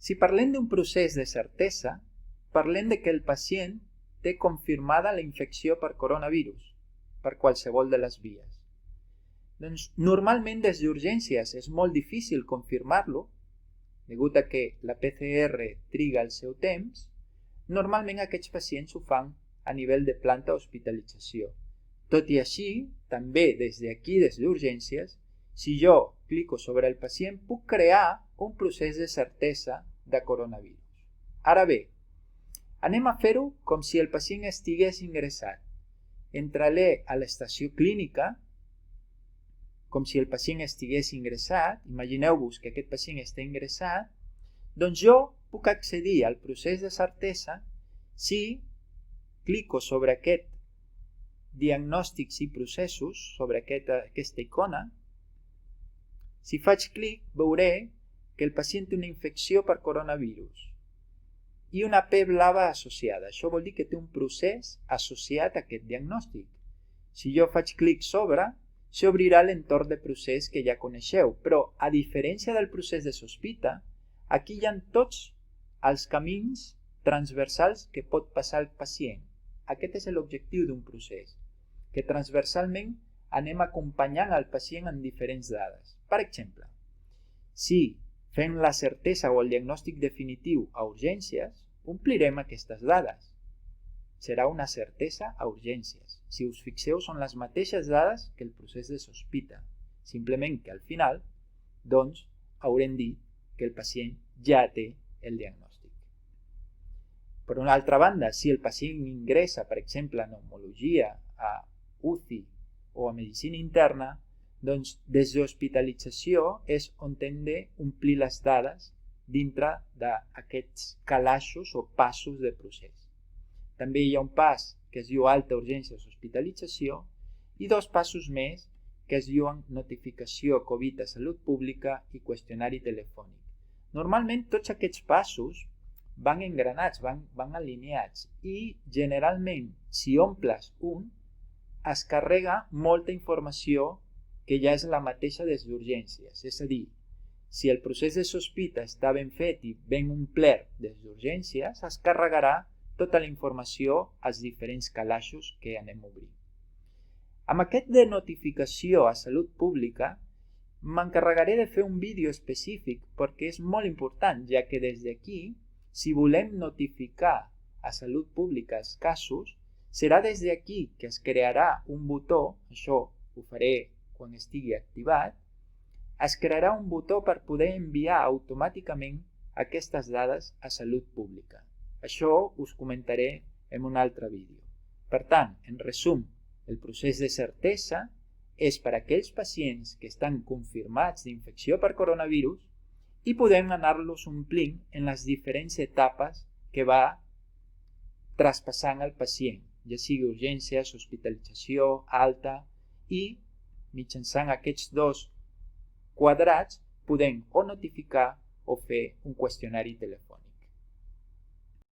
Si parlem d'un procés de certesa, parlem de que el pacient té confirmada la infecció per coronavirus, per qualsevol de les vies. Doncs normalment des d'urgències és molt difícil confirmar-lo, degut a que la PCR triga el seu temps. Normalment aquests pacients ho fan a nivell de planta d'hospitalització. Tot i així, també des d'aquí, des d'urgències, si jo clico sobre el pacient, puc crear un procés de certesa de coronavirus. Ara bé, anem a fer-ho com si el pacient estigués ingressat. Entraré a l'estació clínica, com si el pacient estigués ingressat. Imagineu-vos que aquest pacient està ingressat. Doncs jo puc accedir al procés de certesa si clico sobre aquest diagnòstics i processos, sobre aquesta icona. Si faig clic, veuré que el pacient té una infecció per coronavirus i una P blava associada. Això vol dir que té un procés associat a aquest diagnòstic. Si jo faig clic sobre, s'obrirà l'entorn de procés que ja coneixeu, però a diferència del procés de sospita, aquí hi ha tots els camins transversals que pot passar el pacient. Aquest és l'objectiu d'un procés, que transversalment anem acompanyant el pacient en diferents dades. Per exemple, si fem la certesa o el diagnòstic definitiu a urgències, omplirem aquestes dades. Serà una certesa a urgències. Si us fixeu, són les mateixes dades que el procés de sospita, simplement que al final, doncs, haurem dit que el pacient ja té el diagnòstic. Per una altra banda, si el pacient ingressa, per exemple, a pneumologia, a UCI o a medicina interna, doncs des d'hospitalització és on hem d'omplir les dades dintre d'aquests calaixos o passos de procés. També hi ha un pas que es diu alta urgències hospitalització i dos passos més que es diuen notificació Covid a Salut Pública i qüestionari telefònic. Normalment tots aquests passos van engranats, van alineats i generalment si omples un es carrega molta informació que ja és la mateixa des d'urgències. És a dir, si el procés de sospita està ben fet i ben omplert des d'urgències, es carregarà tota la informació als diferents calaixos que anem obrint. Amb aquest de notificació a Salut Pública m'encarregaré de fer un vídeo específic perquè és molt important, ja que des d'aquí, si volem notificar a Salut Pública els casos, serà des d'aquí que es crearà un botó, això ho faré quan estigui activat, es crearà un botó per poder enviar automàticament aquestes dades a Salut Pública. Això us comentaré en un altre vídeo. Per tant, en resum, el procés de certesa és per a aquells pacients que estan confirmats d'infecció per coronavirus i podem anar-los omplint en les diferents etapes que va traspassant el pacient, ja sigui urgències, hospitalització, alta, i mitjançant aquests dos quadrats podem o notificar o fer un qüestionari telefònic.